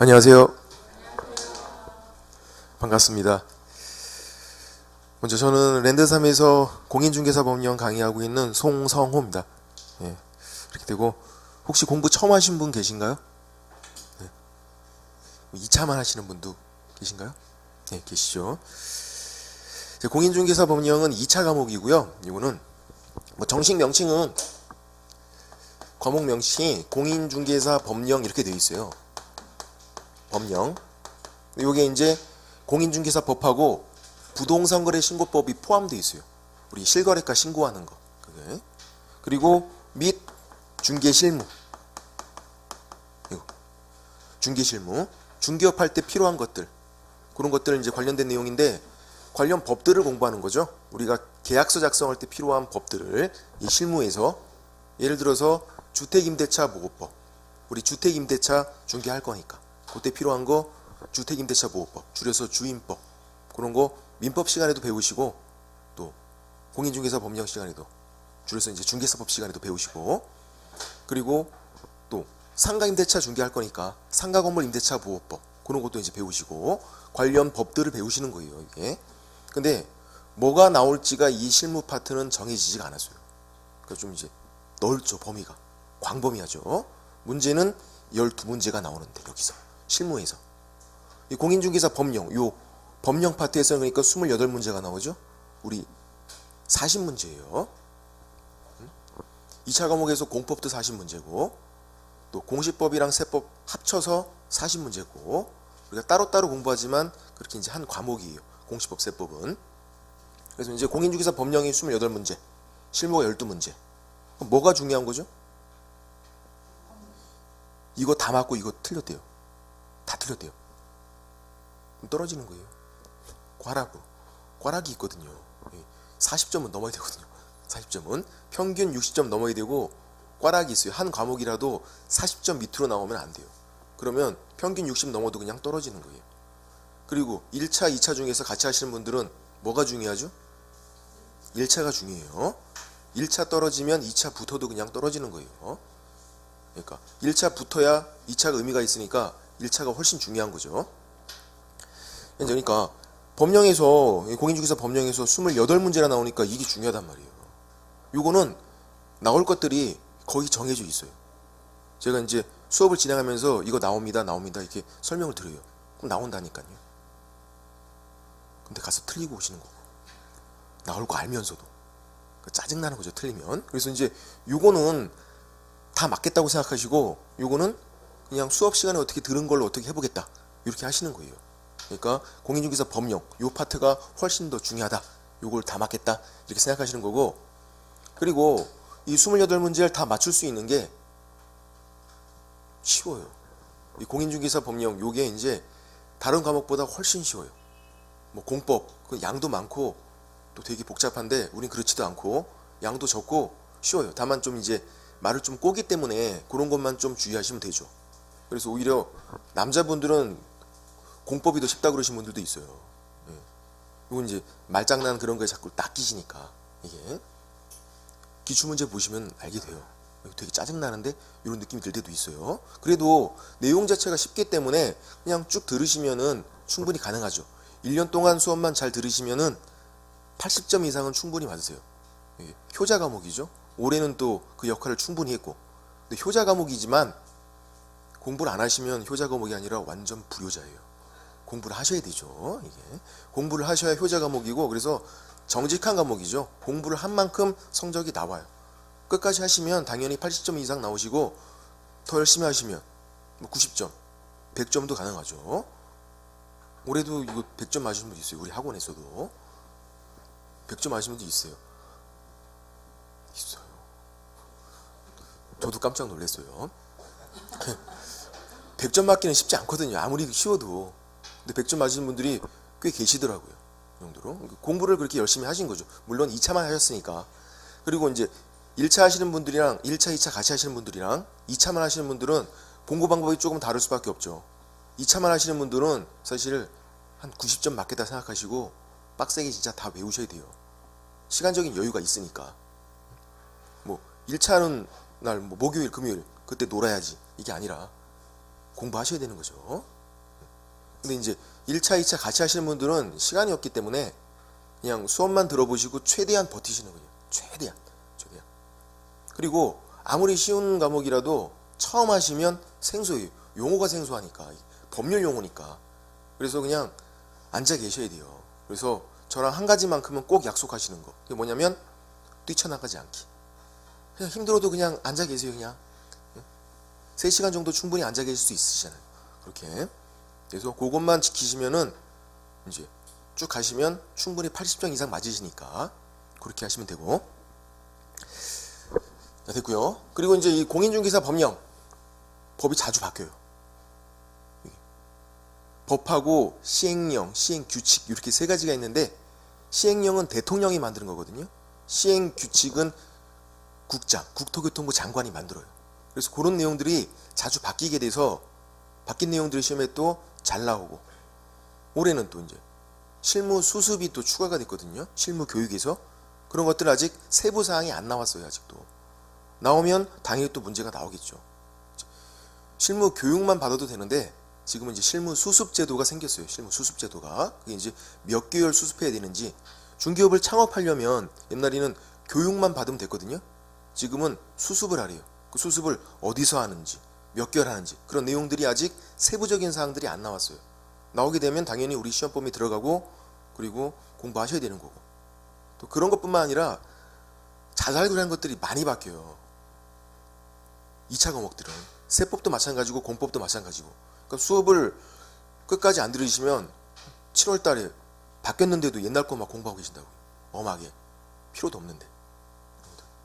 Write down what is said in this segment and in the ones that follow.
안녕하세요. 반갑습니다. 먼저 저는 랜드3에서 공인중개사 법령 강의하고 있는 송성호입니다. 예, 이렇게 되고 혹시 공부 처음 하신 분 계신가요? 예. 2차만 하시는 분도 계신가요? 네, 계시죠. 공인중개사 법령은 2차 과목이고요. 이거는 뭐 정식 명칭은 과목 명칭이 공인중개사 법령 이렇게 되어 있어요. 법령. 이게 이제 공인중개사법하고 부동산거래 신고법이 포함되어 있어요. 우리 실거래가 신고하는 거. 그게. 그리고 및 중개실무. 중개실무. 중개업 할 때 필요한 것들. 그런 것들 이제 관련된 내용인데 관련 법들을 공부하는 거죠. 우리가 계약서 작성할 때 필요한 법들을 이 실무에서 예를 들어서 주택임대차 보호법. 우리 주택임대차 중개할 거니까. 그때 필요한 거 주택임대차 보호법, 줄여서 주임법. 그런 거 민법 시간에도 배우시고 또 공인중개사 법령 시간에도 줄여서 이제 중개사법 시간에도 배우시고 그리고 또 상가임대차 중개할 거니까 상가건물 임대차 보호법 그런 것도 이제 배우시고 관련 법들을 배우시는 거예요. 이게. 근데 뭐가 나올지가 이 실무 파트는 정해지지가 않았어요. 그러니까 좀 이제 넓죠. 범위가. 광범위하죠. 문제는 12문제가 나오는데 여기서 실무에서 이 공인중개사 법령 요 법령 파트에서 그러니까 28문제가 나오죠. 우리 40문제예요. 2차 과목에서 공법도 40문제고 또 공시법이랑 세법 합쳐서 40문제고 우리가 따로따로 공부하지만 그렇게 이제 한 과목이에요. 공시법, 세법은. 그래서 이제 공인중개사 법령이 28문제, 실무가 12문제. 그럼 뭐가 중요한 거죠? 이거 다 맞고 이거 틀렸대요. 다 틀렸대요. 떨어지는 거예요. 꽈락이 있거든요. 40점은 넘어야 되거든요. 40점은 평균 60점 넘어야 되고 꽈락이 있어요. 한 과목이라도 40점 밑으로 나오면 안 돼요. 그러면 평균 60 넘어도 그냥 떨어지는 거예요. 그리고 1차, 2차 중에서 같이 하시는 분들은 뭐가 중요하죠? 1차가 중요해요. 1차 떨어지면 2차 붙어도 그냥 떨어지는 거예요. 그러니까 1차 붙어야 2차가 의미가 있으니까 1차가 훨씬 중요한 거죠. 그러니까 법령에서 공인중개사 법령에서 28문제나 나오니까 이게 중요하단 말이에요. 요거는 나올 것들이 거의 정해져 있어요. 제가 이제 수업을 진행하면서 이거 나옵니다 이렇게 설명을 드려요. 그럼 나온다니까요. 근데 가서 틀리고 오시는 거고 나올 거 알면서도 짜증나는 거죠. 틀리면. 그래서 이제 요거는 다 맞겠다고 생각하시고 요거는 그냥 수업 시간에 어떻게 들은 걸로 어떻게 해보겠다 이렇게 하시는 거예요. 그러니까 공인중개사 법령 요 파트가 훨씬 더 중요하다. 요걸 다 맞겠다 이렇게 생각하시는 거고 그리고 이 28문제를 다 맞출 수 있는 게 쉬워요. 이 공인중개사 법령 요게 이제 다른 과목보다 훨씬 쉬워요. 뭐 공법 그 양도 많고 또 되게 복잡한데 우린 그렇지도 않고 양도 적고 쉬워요. 다만 좀 이제 말을 좀 꼬기 때문에 그런 것만 좀 주의하시면 되죠. 그래서 오히려 남자분들은 공법이 더 쉽다 그러신 분들도 있어요. 예. 이건 이제 말장난 그런 거에 자꾸 낚이시니까 이게 기출문제 보시면 알게 돼요. 되게 짜증나는데 이런 느낌이 들 때도 있어요. 그래도 내용 자체가 쉽기 때문에 그냥 쭉 들으시면은 충분히 가능하죠. 1년 동안 수업만 잘 들으시면은 80점 이상은 충분히 맞으세요. 예. 효자 과목이죠. 올해는 또 그 역할을 충분히 했고 근데 효자 과목이지만 공부를 안 하시면 효자 과목이 아니라 완전 불효자예요. 공부를 하셔야 되죠. 이게 공부를 하셔야 효자 과목이고 그래서 정직한 과목이죠. 공부를 한 만큼 성적이 나와요. 끝까지 하시면 당연히 80점 이상 나오시고 더 열심히 하시면 90점, 100점도 가능하죠. 올해도 이거 100점 맞으신 분 있어요. 우리 학원에서도 100점 맞으신 분도 있어요. 저도 깜짝 놀랐어요. 100점 맞기는 쉽지 않거든요. 아무리 쉬워도. 근데 100점 맞으신 분들이 꽤 계시더라고요. 그 정도로. 공부를 그렇게 열심히 하신 거죠. 물론 2차만 하셨으니까. 그리고 이제 1차 하시는 분들이랑 1차, 2차 같이 하시는 분들이랑 2차만 하시는 분들은 공부 방법이 조금 다를 수밖에 없죠. 2차만 하시는 분들은 사실 한 90점 맞겠다 생각하시고 빡세게 진짜 다 외우셔야 돼요. 시간적인 여유가 있으니까. 뭐 1차는 날 뭐 목요일, 금요일 그때 놀아야지 이게 아니라 공부하셔야 되는 거죠. 근데 이제 1차, 2차 같이 하시는 분들은 시간이 없기 때문에 그냥 수업만 들어보시고 최대한 버티시는 거예요. 최대한. 그리고 아무리 쉬운 과목이라도 처음 하시면 생소해요. 용어가 생소하니까. 법률 용어니까. 그래서 그냥 앉아 계셔야 돼요. 그래서 저랑 한 가지만큼은 꼭 약속하시는 거. 그게 뭐냐면 뛰쳐나가지 않기. 그냥 힘들어도 그냥 앉아 계세요. 그냥 3시간 정도 충분히 앉아 계실 수 있으시잖아요. 그렇게. 그래서 그것만 지키시면은 이제 쭉 가시면 충분히 80점 이상 맞으시니까 그렇게 하시면 되고. 자, 됐고요. 그리고 이제 이 공인중개사 법령, 법이 자주 바뀌어요. 법하고 시행령, 시행규칙 이렇게 3가지가 있는데, 시행령은 대통령이 만드는 거거든요. 시행규칙은 국장, 국토교통부 장관이 만들어요. 그래서 그런 내용들이 자주 바뀌게 돼서 바뀐 내용들이 시험에 또 잘 나오고, 올해는 또 이제 실무 수습이 또 추가가 됐거든요. 실무 교육에서. 그런 것들 아직 세부 사항이 안 나왔어요. 아직도. 나오면 당연히 또 문제가 나오겠죠. 실무 교육만 받아도 되는데 지금은 이제 실무 수습 제도가 생겼어요. 실무 수습 제도가. 그게 이제 몇 개월 수습해야 되는지. 중기업을 창업하려면 옛날에는 교육만 받으면 됐거든요. 지금은 수습을 하래요. 그 수습을 어디서 하는지, 몇 개월 하는지, 그런 내용들이 아직 세부적인 사항들이 안 나왔어요. 나오게 되면 당연히 우리 시험범위 들어가고, 그리고 공부하셔야 되는 거고. 또 그런 것뿐만 아니라 자잘그레한 것들이 많이 바뀌어요. 2차 과목들은 세법도 마찬가지고 공법도 마찬가지고. 그러니까 수업을 끝까지 안 들으시면 7월 달에 바뀌었는데도 옛날 거 막 공부하고 계신다고요. 엄하게. 필요도 없는데.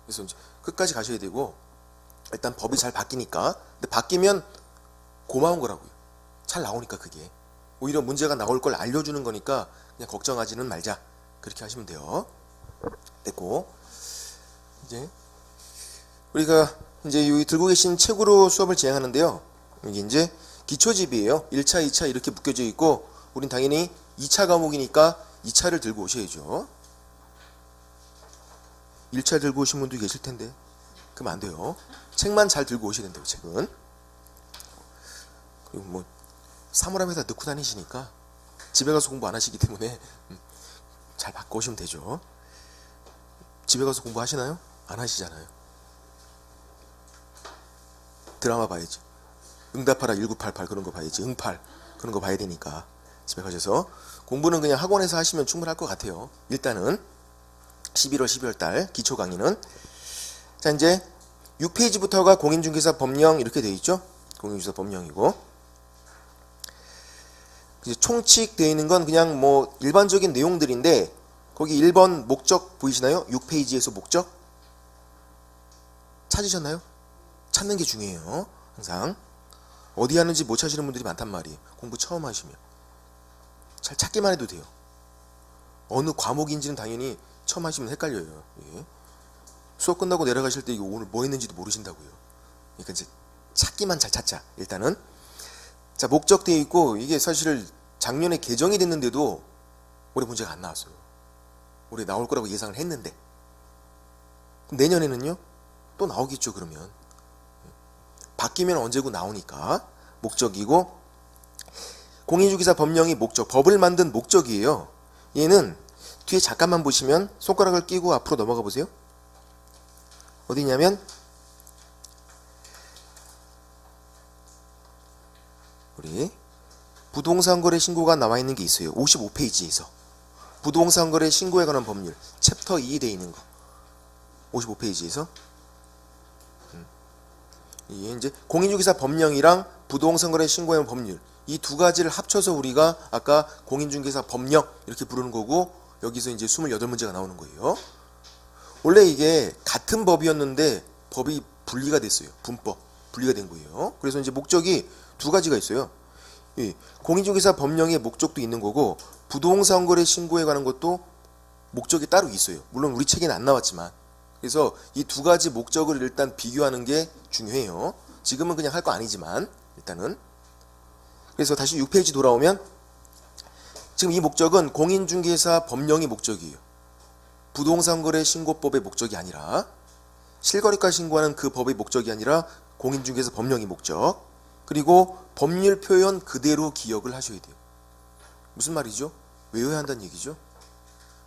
그래서 이제 끝까지 가셔야 되고, 일단 법이 잘 바뀌니까. 근데 바뀌면 고마운 거라고요. 잘 나오니까 그게. 오히려 문제가 나올 걸 알려주는 거니까 그냥 걱정하지는 말자. 그렇게 하시면 돼요. 됐고. 이제 우리가 이제 여기 들고 계신 책으로 수업을 진행하는데요. 이게 이제 기초집이에요. 1차, 2차 이렇게 묶여져 있고, 우린 당연히 2차 과목이니까 2차를 들고 오셔야죠. 1차 들고 오신 분도 계실 텐데 그러면 안 돼요. 책만 잘 들고 오셔야 된다고, 책은. 그리고 뭐 사물함에다 넣고 다니시니까 집에 가서 공부 안 하시기 때문에 잘 바꿔 오시면 되죠. 집에 가서 공부하시나요? 안 하시잖아요. 드라마 봐야지. 응답하라 1988 그런 거 봐야지. 응팔 그런 거 봐야 되니까 집에 가셔서 공부는 그냥 학원에서 하시면 충분할 것 같아요. 일단은 11월 12월 달 기초 강의는. 자, 이제 6페이지부터가 공인중개사 법령 이렇게 되어 있죠. 공인중개사 법령이고, 이제 총칙되어 있는 건 그냥 뭐 일반적인 내용들인데, 거기 1번 목적 보이시나요? 6페이지에서 목적 찾으셨나요? 찾는 게 중요해요. 항상 어디 하는지 못 찾으시는 분들이 많단 말이에요. 공부 처음 하시면 잘 찾기만 해도 돼요. 어느 과목인지는 당연히 처음 하시면 헷갈려요. 예. 수업 끝나고 내려가실 때 이거 오늘 뭐 했는지도 모르신다고요. 그러니까 이제 찾기만 잘 찾자. 일단은 자, 목적 되어 있고, 이게 사실 작년에 개정이 됐는데도 올해 문제가 안 나왔어요. 올해 나올 거라고 예상을 했는데, 그럼 내년에는요 또 나오겠죠. 그러면 바뀌면 언제고 나오니까. 목적이고, 공인중개사 법령이 목적, 법을 만든 목적이에요. 얘는 뒤에 잠깐만 보시면 손가락을 끼고 앞으로 넘어가 보세요. 어디냐면 우리 부동산 거래 신고가 나와 있는 게 있어요. 55페이지에서 부동산 거래 신고에 관한 법률 챕터 2 되어 있는 거 55페이지에서 이게 이제 공인중개사 법령이랑 부동산 거래 신고에 관한 법률, 이 두 가지를 합쳐서 우리가 아까 공인중개사 법령 이렇게 부르는 거고, 여기서 이제 28문제가 나오는 거예요. 원래 이게 같은 법이었는데 법이 분리가 됐어요. 분법 분리가 된 거예요. 그래서 이제 목적이 두 가지가 있어요. 공인중개사 법령의 목적도 있는 거고, 부동산 거래 신고에 관한 것도 목적이 따로 있어요. 물론 우리 책에는 안 나왔지만. 그래서 이 두 가지 목적을 일단 비교하는 게 중요해요. 지금은 그냥 할 거 아니지만 일단은. 그래서 다시 6페이지 돌아오면, 지금 이 목적은 공인중개사 법령의 목적이에요. 부동산 거래 신고법의 목적이 아니라, 실거래가 신고하는 그 법의 목적이 아니라 공인중개사 법령의 목적. 그리고 법률 표현 그대로 기억을 하셔야 돼요. 무슨 말이죠? 외워야 한다는 얘기죠.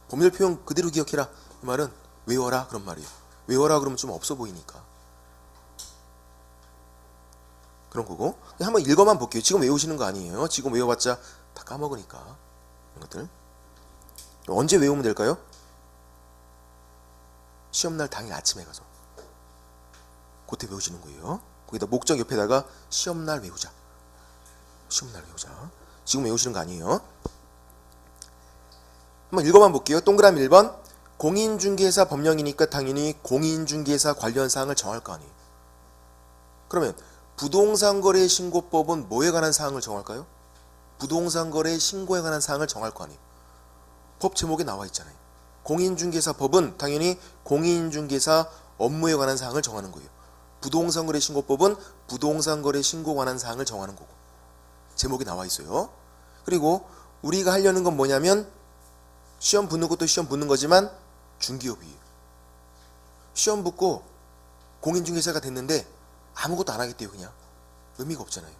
법률 표현 그대로 기억해라. 이 말은 외워라 그런 말이에요. 외워라 그러면 좀 없어 보이니까. 그런 거고. 한번 읽어만 볼게요. 지금 외우시는 거 아니에요. 지금 외워봤자 다 까먹으니까. 이런 것들. 언제 외우면 될까요? 시험날 당일 아침에 가서. 그때 외우시는 거예요. 거기다 목적 옆에다가 시험날 외우자. 시험날 외우자. 지금 외우시는 거 아니에요. 한번 읽어만 볼게요. 동그라미 1번. 공인중개사 법령이니까 당연히 공인중개사 관련 사항을 정할 거 아니에요. 그러면 부동산거래신고법은 뭐에 관한 사항을 정할까요? 부동산거래 신고에 관한 사항을 정할 거 아니에요. 법 제목에 나와 있잖아요. 공인중개사법은 당연히 공인중개사 업무에 관한 사항을 정하는 거예요. 부동산거래신고법은 부동산거래신고에 관한 사항을 정하는 거고. 제목이 나와 있어요. 그리고 우리가 하려는 건 뭐냐면 시험 붙는 것도 시험 붙는 거지만 중개업이에요. 시험 붙고 공인중개사가 됐는데 아무것도 안 하겠대요. 그냥 의미가 없잖아요.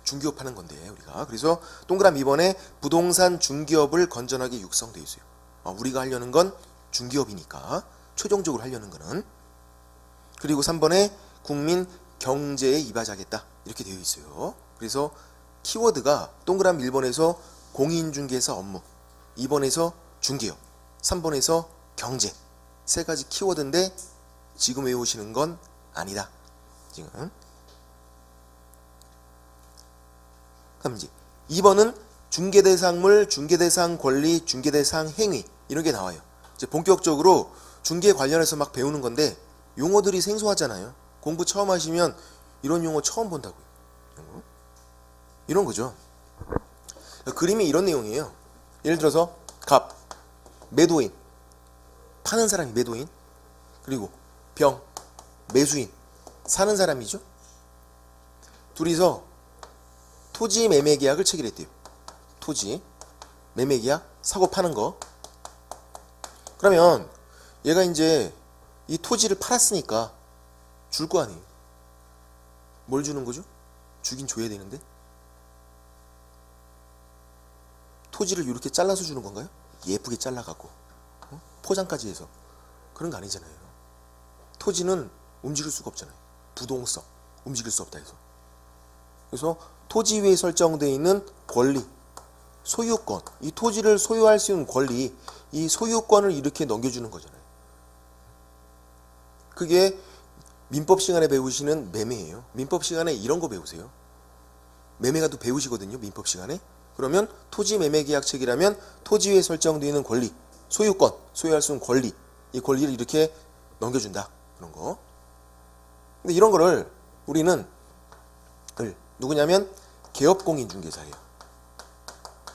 중개업 하는 건데 우리가. 그래서 동그라미 2번에 부동산 중개업을 건전하게 육성되어 있어요. 우리가 하려는 건 중개업이니까 최종적으로 하려는 거는. 그리고 3번에 국민 경제에 입하자겠다 이렇게 되어 있어요. 그래서 키워드가 동그라미 1번에서 공인중개사 업무, 2번에서 중개업, 3번에서 경제 세 가지 키워드인데 지금 외우시는 건 아니다. 지금. 그럼 이제 2번은 중개대상물, 중개대상 권리, 중개대상 행위 이런 게 나와요. 이제 본격적으로 중개 관련해서 막 배우는 건데 용어들이 생소하잖아요. 공부 처음 하시면 이런 용어 처음 본다고요. 이런 거죠. 그림이 이런 내용이에요. 예를 들어서 갑, 매도인, 파는 사람이 매도인, 그리고 병, 매수인, 사는 사람이죠. 둘이서 토지 매매 계약을 체결했대요. 토지 매매 계약, 사고 파는 거. 그러면 얘가 이제 이 토지를 팔았으니까 줄 거 아니에요. 뭘 주는 거죠? 주긴 줘야 되는데. 토지를 이렇게 잘라서 주는 건가요? 예쁘게 잘라갖고 포장까지 해서. 그런 거 아니잖아요. 토지는 움직일 수가 없잖아요. 부동성 움직일 수 없다 해서. 그래서 토지 위에 설정되어 있는 권리, 소유권, 이 토지를 소유할 수 있는 권리, 이 소유권을 이렇게 넘겨주는 거잖아요. 그게 민법 시간에 배우시는 매매예요. 민법 시간에 이런 거 배우세요. 매매가 또 배우시거든요. 민법 시간에. 그러면 토지 매매 계약책이라면 토지 위에 설정되어 있는 권리, 소유권, 소유할 수 있는 권리, 이 권리를 이렇게 넘겨준다. 그런 거. 근데 이런 거를 우리는 누구냐면 개업공인중개사예요.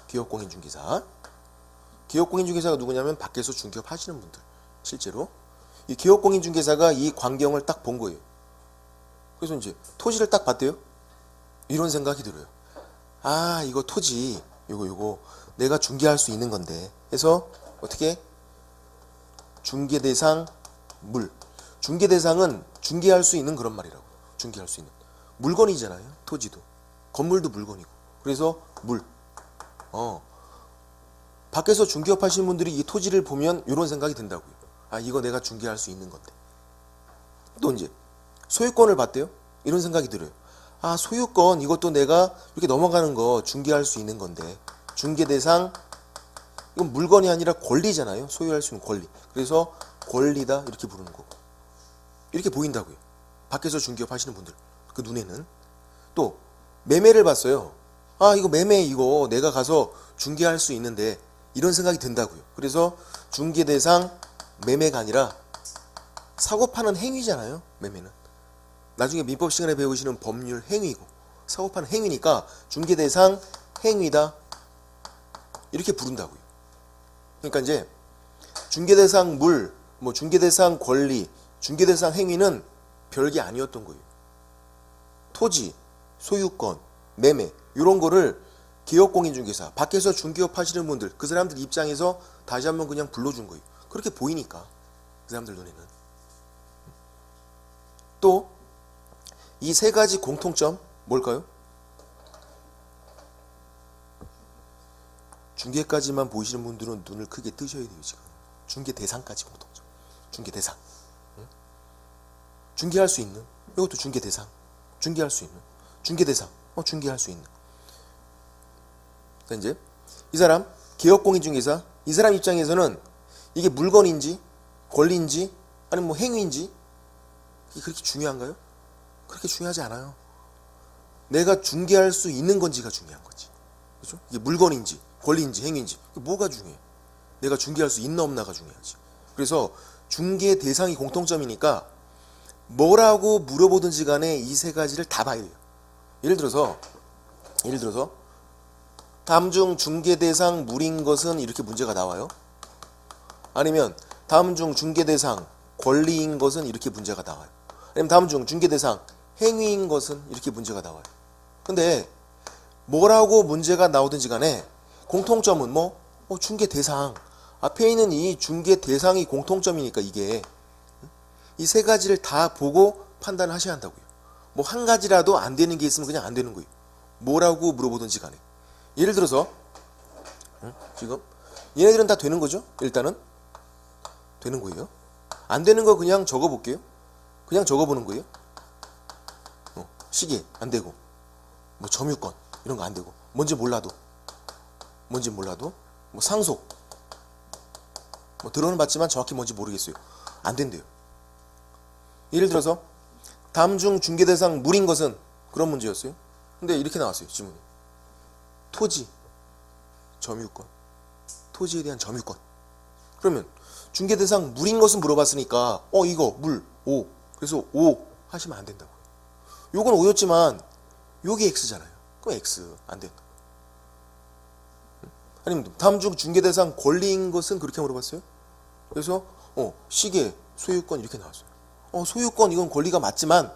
개업공인중개사. 개업공인중개사가 누구냐면 밖에서 중개업 하시는 분들. 실제로 이 개업공인중개사가 이 광경을 딱 본 거예요. 그래서 이제 토지를 딱 봤대요. 이런 생각이 들어요. 아, 이거 토지, 요거 내가 중개할 수 있는 건데. 해서 어떻게 중개대상 물. 중개대상은 중개할 수 있는 그런 말이라고. 중개할 수 있는 물건이잖아요. 토지도 건물도 물건이고. 그래서 물. 밖에서 중개업 하시는 분들이 이 토지를 보면 이런 생각이 든다고요. 아, 이거 내가 중개할 수 있는 건데. 또 이제 소유권을 봤대요. 이런 생각이 들어요. 아, 소유권 이것도 내가 이렇게 넘어가는 거 중개할 수 있는 건데. 중개대상 이건 물건이 아니라 권리잖아요. 소유할 수 있는 권리. 그래서 권리다 이렇게 부르는 거고. 이렇게 보인다고요. 밖에서 중개업 하시는 분들 그 눈에는. 또 매매를 봤어요. 아, 이거 매매 이거 내가 가서 중개할 수 있는데 이런 생각이 든다고요. 그래서 중개대상 매매가 아니라 사고 파는 행위잖아요. 매매는 나중에 민법 시간에 배우시는 법률 행위고 사고 파는 행위니까 중개대상 행위다 이렇게 부른다고요. 그러니까 이제 중개대상 물, 뭐 중개대상 권리, 중개대상 행위는 별게 아니었던 거예요. 토지, 소유권, 매매 이런 거를 개업공인중개사, 밖에서 중개업 하시는 분들 그 사람들 입장에서 다시 한번 그냥 불러준 거예요. 그렇게 보이니까 그 사람들 눈에는. 또 이 세 가지 공통점 뭘까요? 중개까지만 보시는 분들은 눈을 크게 뜨셔야 돼요. 지금 중개 대상까지 공통점. 중개 대상. 응? 중개할 수 있는, 이것도 중개 대상. 중개할 수 있는, 중개 대상. 중개할 수 있는. 자, 이제 이 사람 개업공인중개사, 이 사람 입장에서는 이게 물건인지 권리인지 아니면 뭐 행위인지 이게 그렇게 중요한가요? 그렇게 중요하지 않아요. 내가 중개할 수 있는 건지가 중요한 거지. 그죠? 이게 물건인지 권리인지 행위인지 뭐가 중요해? 내가 중개할 수 있나 없나가 중요하지. 그래서 중개 대상이 공통점이니까 뭐라고 물어보든지 간에 이 세 가지를 다 봐야 돼요. 예를 들어서 다음 중 중개 대상 물인 것은 이렇게 문제가 나와요. 아니면 다음 중 중개 대상 권리인 것은 이렇게 문제가 나와요. 아니면 다음 중 중개 대상 행위인 것은 이렇게 문제가 나와요. 근데 뭐라고 문제가 나오든지 간에 공통점은 중개 대상. 앞에 있는 이 중개 대상이 공통점이니까 이게 이 세 가지를 다 보고 판단을 하셔야 한다고요. 뭐 한 가지라도 안 되는 게 있으면 그냥 안 되는 거예요. 뭐라고 물어보든지 간에. 예를 들어서 지금 얘네들은 다 되는 거죠? 일단은 되는 거예요. 안 되는 거 그냥 적어 볼게요. 그냥 적어 보는 거예요. 시계 안 되고 뭐 점유권 이런 거 안 되고 뭔지 몰라도 뭐 상속 뭐 들어는 봤지만 정확히 뭔지 모르겠어요. 안 된대요. 예를 들어서 다음 중 중개 대상 물인 것은 그런 문제였어요. 근데 이렇게 나왔어요. 질문이. 토지, 점유권, 토지에 대한 점유권. 그러면 중개 대상 물인 것은 물어봤으니까 이거 물, 오. 그래서 오 하시면 안 된다고요. 요건 오였지만 요게 X잖아요. 그럼 X 안 된다. 아니면 다음 중 중개 대상 권리인 것은 그렇게 물어봤어요. 그래서 시계, 소유권 이렇게 나왔어요. 소유권 이건 권리가 맞지만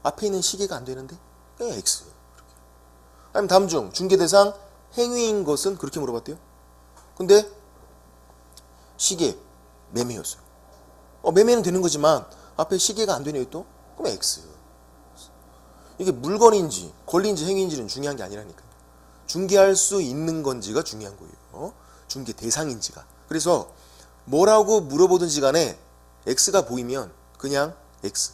앞에 있는 시계가 안 되는데 X. 아니면 다음 중 중개 대상 행위인 것은 그렇게 물어봤대요. 근데 시계 매매였어요. 매매는 되는 거지만 앞에 시계가 안 되네요 또. 그럼 X. 이게 물건인지 권리인지 행위인지는 중요한 게 아니라니까요. 중개할 수 있는 건지가 중요한 거예요. 중개 대상인지가. 그래서 뭐라고 물어보든지 간에 X가 보이면 그냥 X.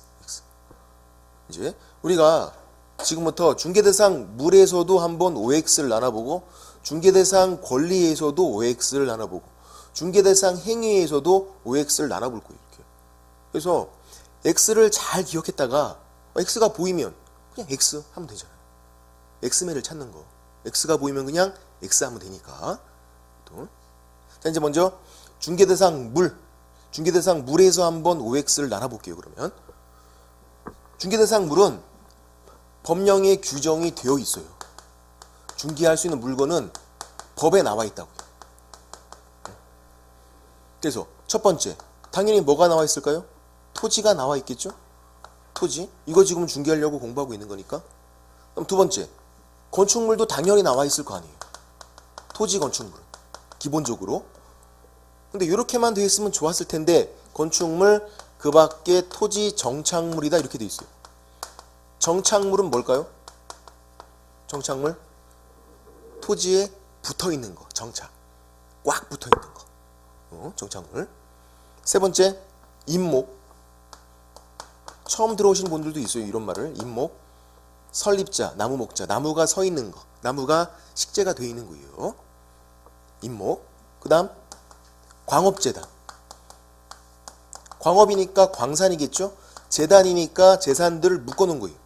이제 우리가 지금부터 중개대상 물에서도 한번 OX를 나눠보고 중개대상 권리에서도 OX를 나눠보고 중개대상 행위에서도 OX를 나눠볼 거예요. 이렇게. 그래서 X를 잘 기억했다가 X가 보이면 그냥 X 하면 되잖아요. X매를 찾는 거. X가 보이면 그냥 X 하면 되니까. 또. 자, 이제 먼저 중개대상 물에서 한번 OX를 나눠볼게요. 그러면 중개대상 물은 법령에 규정이 되어 있어요. 중개할 수 있는 물건은 법에 나와 있다고요. 그래서 첫 번째, 당연히 뭐가 나와 있을까요? 토지가 나와 있겠죠? 토지. 이거 지금 중개하려고 공부하고 있는 거니까. 그럼 두 번째, 건축물도 당연히 나와 있을 거 아니에요. 토지 건축물은 기본적으로. 근데 이렇게만 되어 있으면 좋았을 텐데 건축물 그 밖에 토지 정착물이다 이렇게 되어 있어요. 정착물은 뭘까요? 정착물 토지에 붙어 있는 거. 정착 꽉 붙어 있는 거. 정착물. 세 번째 임목. 처음 들어오신 분들도 있어요. 이런 말을. 임목. 설립자, 나무 목자. 나무가 서 있는 거. 나무가 식재가 되어 있는 거예요. 임목. 그 다음 광업재단. 광업이니까 광산이겠죠? 재단이니까 재산들을 묶어놓은 거예요.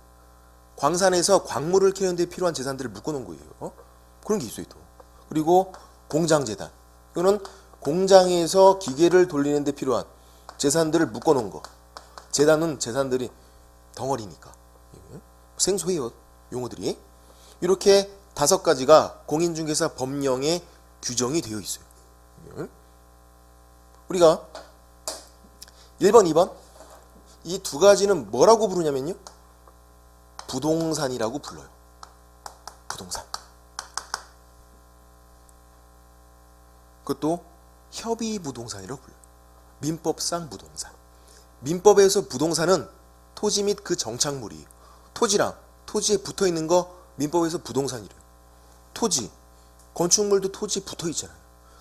광산에서 광물을 캐는 데 필요한 재산들을 묶어놓은 거예요. 그런 게 있어요 또. 그리고 공장재단. 이거는 공장에서 기계를 돌리는 데 필요한 재산들을 묶어놓은 거. 재단은 재산들이 덩어리니까. 생소해요 용어들이. 이렇게 5가지가 공인중개사 법령에 규정이 되어 있어요. 우리가 1번, 2번 이 두 가지는 뭐라고 부르냐면요. 부동산이라고 불러요. 부동산. 그것도 협의부동산이라고 불러요. 민법상 부동산. 민법에서 부동산은 토지 및 그 정착물이에요. 토지랑 토지에 붙어있는 거 민법에서 부동산이래요. 토지, 건축물도 토지 붙어 있잖아요.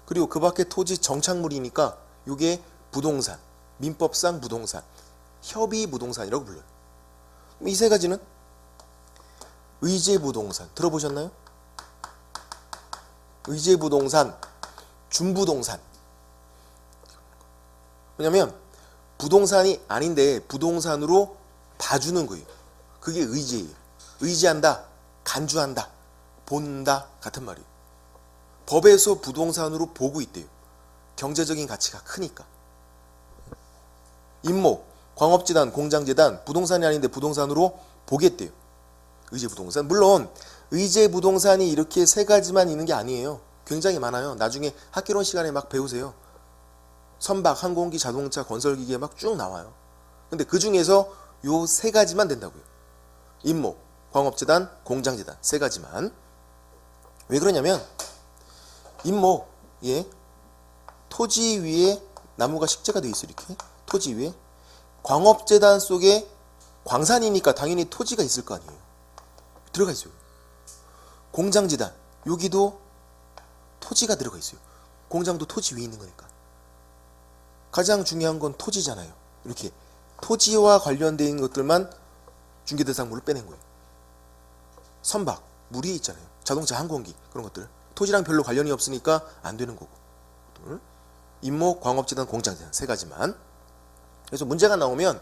그리고 그 밖에 토지 정착물이니까 이게 부동산, 민법상 부동산, 협의 부동산이라고 불러요. 이 세 가지는 의제 부동산 들어보셨나요? 의제 부동산, 준부동산. 왜냐면 부동산이 아닌데 부동산으로 봐주는 거예요. 그게 의제예요. 의지한다, 간주한다, 본다 같은 말이에요. 법에서 부동산으로 보고 있대요. 경제적인 가치가 크니까. 임목, 광업재단, 공장재단 부동산이 아닌데 부동산으로 보겠대요. 의제부동산. 물론 의제부동산이 이렇게 세 가지만 있는 게 아니에요. 굉장히 많아요. 나중에 학개론 시간에 막 배우세요. 선박, 항공기, 자동차, 건설기계 막 쭉 나와요. 근데 그 중에서 요 세 가지만 된다고요. 임목, 광업재단, 공장재단 세 가지만. 왜 그러냐면 임목, 예, 토지 위에 나무가 식재가 돼 있어요. 이렇게 토지 위에. 광업재단 속에 광산이니까 당연히 토지가 있을 거 아니에요. 들어가 있어요. 공장재단, 여기도 토지가 들어가 있어요. 공장도 토지 위에 있는 거니까. 가장 중요한 건 토지잖아요. 이렇게 토지와 관련되어 있는 것들만 중개대상물을 빼낸 거예요. 선박, 물 위에 있잖아요. 자동차, 항공기 그런 것들. 토지랑 별로 관련이 없으니까 안 되는 거고. 임목, 광업재단, 공장재단 세 가지만. 그래서 문제가 나오면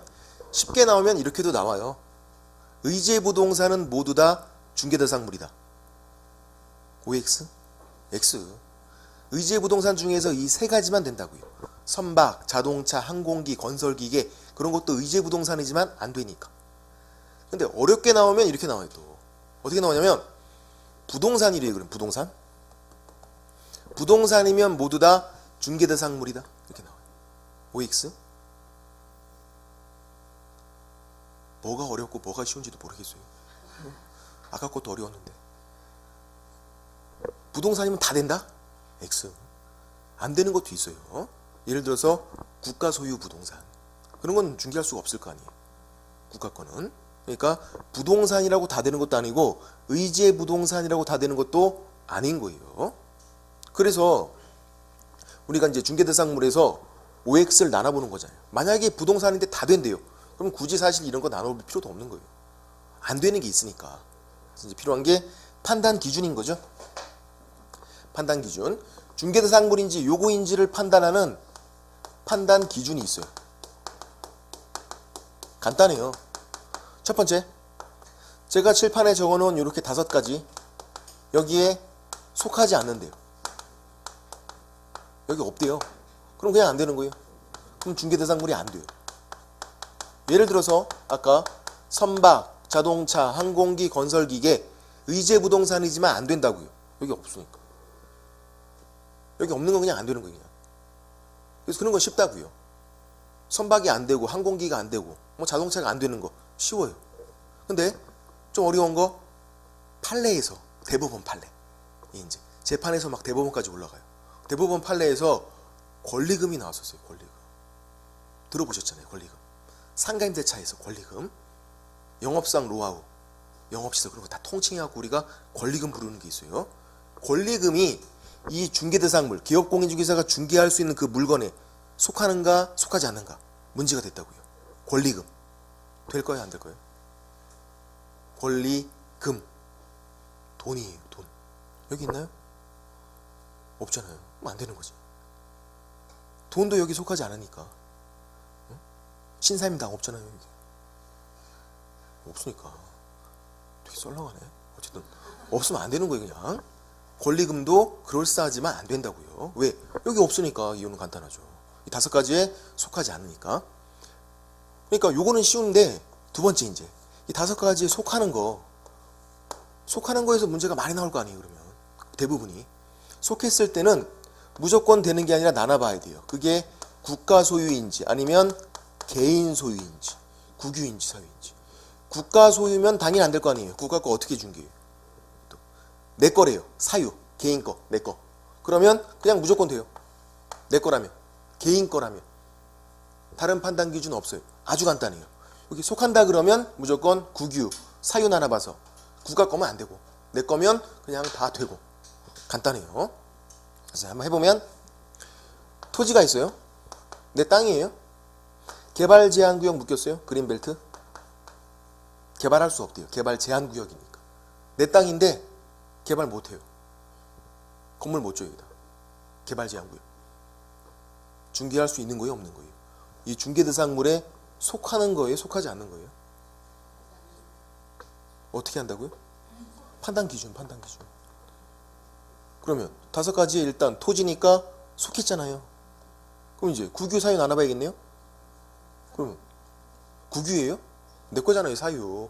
쉽게 나오면 이렇게도 나와요. 의제부동산은 모두 다 중개대상물이다. OX? X. 의제부동산 중에서 이 세 가지만 된다고요. 선박, 자동차, 항공기, 건설기계 그런 것도 의제부동산이지만 안 되니까. 근데 어렵게 나오면 이렇게 나와요. 또 어떻게 나오냐면 부동산이래요. 그럼 부동산? 부동산이면 모두 다 중개대상물이다. 이렇게 나와요. OX? 뭐가 어렵고 뭐가 쉬운지도 모르겠어요. 아까 것도 어려웠는데. 부동산이면 다 된다? X. 안 되는 것도 있어요. 예를 들어서 국가 소유 부동산. 그런 건 중개할 수가 없을 거 아니에요. 국가 거는. 그러니까 부동산이라고 다 되는 것도 아니고 의제 부동산이라고 다 되는 것도 아닌 거예요. 그래서 우리가 이제 중개대상물에서 OX를 나눠보는 거잖아요. 만약에 부동산인데 다 된대요. 그럼 굳이 사실 이런 거 나눠볼 필요도 없는 거예요. 안 되는 게 있으니까. 그래서 이제 필요한 게 판단 기준인 거죠. 판단 기준. 중개대상물인지 요거인지를 판단하는 판단 기준이 있어요. 간단해요. 첫 번째, 제가 칠판에 적어놓은 이렇게 5가지 여기에 속하지 않는데요. 여기 없대요. 그럼 그냥 안 되는 거예요. 그럼 중개대상물이 안 돼요. 예를 들어서 아까 선박, 자동차, 항공기, 건설기계 의제부동산이지만 안 된다고요. 여기 없으니까. 여기 없는 건 그냥 안 되는 거예요. 그냥. 그래서 그런 건 쉽다고요. 선박이 안 되고 항공기가 안 되고 뭐 자동차가 안 되는 거 쉬워요. 근데 좀 어려운 거 판례에서 대법원 판례. 이제 재판에서 막 대법원까지 올라가요. 대법원 판례에서 권리금이 나왔었어요. 권리금. 들어보셨잖아요. 권리금. 상가임대차에서 권리금. 영업상 노하우, 영업시설 그런 거 다 통칭해갖고 우리가 권리금 부르는 게 있어요. 권리금이 이 중개대상물, 기업공인중개사가 중개할 수 있는 그 물건에 속하는가 속하지 않는가 문제가 됐다고요. 권리금. 될 거예요? 안 될 거예요? 권리금. 돈이에요. 돈. 여기 있나요? 없잖아요. 그럼 안 되는 거지. 돈도 여기 속하지 않으니까. 신사임당 없잖아요. 여기. 없으니까. 되게 썰렁하네. 어쨌든 없으면 안 되는 거예요. 그냥. 권리금도 그럴싸하지만 안 된다고요. 왜? 여기 없으니까. 이유는 간단하죠. 이 5가지에 속하지 않으니까. 그러니까 요거는 쉬운데 두 번째 이제 이 5가지에 속하는 거에서 문제가 많이 나올 거 아니에요. 그러면 대부분이 속했을 때는 무조건 되는 게 아니라 나눠봐야 돼요. 그게 국가 소유인지 아니면 개인 소유인지 국유인지 사유인지. 국가 소유면 당연히 안 될 거 아니에요. 국가 거 어떻게 중개해요? 내 거래요. 사유. 개인 거. 내 거. 그러면 그냥 무조건 돼요. 내 거라면. 개인 거라면. 다른 판단 기준은 없어요. 아주 간단해요. 여기 속한다 그러면 무조건 국유, 사유 나눠봐서 국가 거면 안 되고 내 거면 그냥 다 되고 간단해요. 그래서 한번 해보면 토지가 있어요. 내 땅이에요. 개발 제한 구역 묶였어요. 그린벨트. 개발할 수 없대요. 개발 제한 구역이니까. 내 땅인데 개발 못해요. 건물 못 줘요. 여기다. 개발 제한 구역. 중개할 수 있는 거예요, 없는 거예요? 이 중개 대상물에 속하는 거예요, 속하지 않는 거예요? 어떻게 한다고요? 판단 기준. 그러면 5가지에 일단 토지니까 속했잖아요. 그럼 이제 국유 사유 나눠봐야겠네요? 그럼 국유예요? 내 거잖아요, 사유.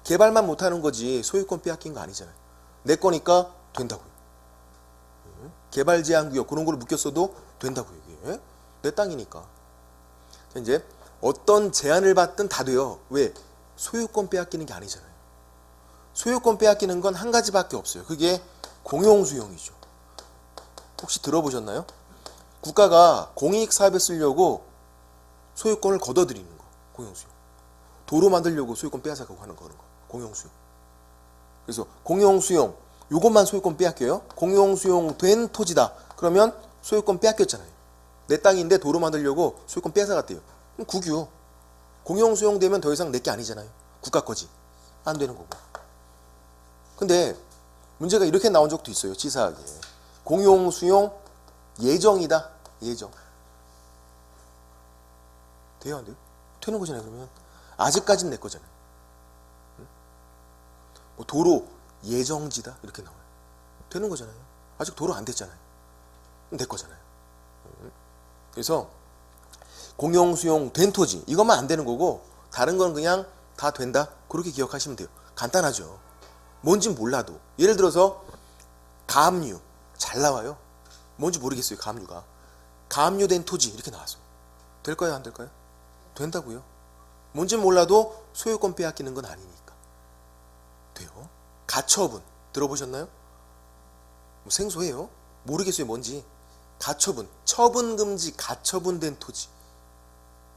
개발만 못하는 거지 소유권 빼앗긴 거 아니잖아요. 내 거니까 된다고요. 개발 제한 구역 그런 걸로 묶였어도 된다고요. 이게 내 땅이니까. 이제 어떤 제한을 받든 다 돼요. 왜? 소유권 빼앗기는 게 아니잖아요. 소유권 빼앗기는 건 한 가지밖에 없어요. 그게 공용수용이죠. 혹시 들어보셨나요? 국가가 공익사업에 쓰려고 소유권을 걷어들이는 거. 공용수용. 도로 만들려고 소유권 빼앗아가고 하는 거. 공용수용. 그래서 공용수용 요것만 소유권 빼앗겨요. 공용수용된 토지다. 그러면 소유권 빼앗겼잖아요. 내 땅인데 도로 만들려고 소유권 빼앗아갔대요. 그럼 국유. 공용수용되면 더 이상 내 게 아니잖아요. 국가 거지. 안 되는 거고. 근데 문제가 이렇게 나온 적도 있어요. 치사하게. 공용수용 예정이다. 예정. 돼요, 안 돼요? 되는 거잖아요. 그러면 아직까지는 내 거잖아요. 뭐 도로 예정지다 이렇게 나와요. 되는 거잖아요. 아직 도로 안 됐잖아요. 내 거잖아요. 그래서 공용수용 된 토지 이것만 안 되는 거고 다른 건 그냥 다 된다. 그렇게 기억하시면 돼요. 간단하죠. 뭔진 몰라도 예를 들어서 가압류 잘 나와요. 뭔지 모르겠어요. 가압류가. 가압류된 토지 이렇게 나왔어요. 될까요? 안 될까요? 된다고요. 뭔진 몰라도 소유권 빼앗기는 건 아니니까. 돼요. 가처분 들어보셨나요? 뭐 생소해요. 모르겠어요. 뭔지. 가처분. 처분금지 가처분된 토지.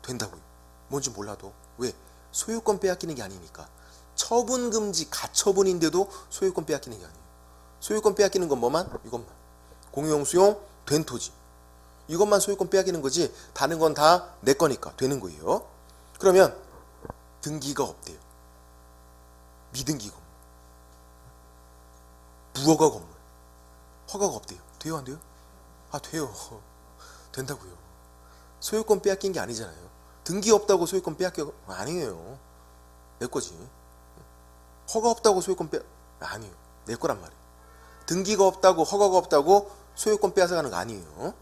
된다고요. 뭔지 몰라도. 왜? 소유권 빼앗기는 게 아니니까. 처분금지 가처분인데도 소유권 빼앗기는 게 아니에요. 소유권 빼앗기는 건 뭐만? 이것만. 공용수용 된 토지. 이것만 소유권 빼앗기는 거지 다른 건 다 내 거니까 되는 거예요. 그러면 등기가 없대요. 미등기 건물. 무허가 건물. 허가가 없대요. 돼요, 안 돼요? 아, 돼요. 된다고요. 소유권 빼앗긴 게 아니잖아요. 등기 없다고 소유권 빼앗겨? 아니에요. 내 거지. 허가 없다고 소유권 아니에요. 내 거란 말이에요. 등기가 없다고 허가가 없다고 소유권 빼앗아가는 거 아니에요.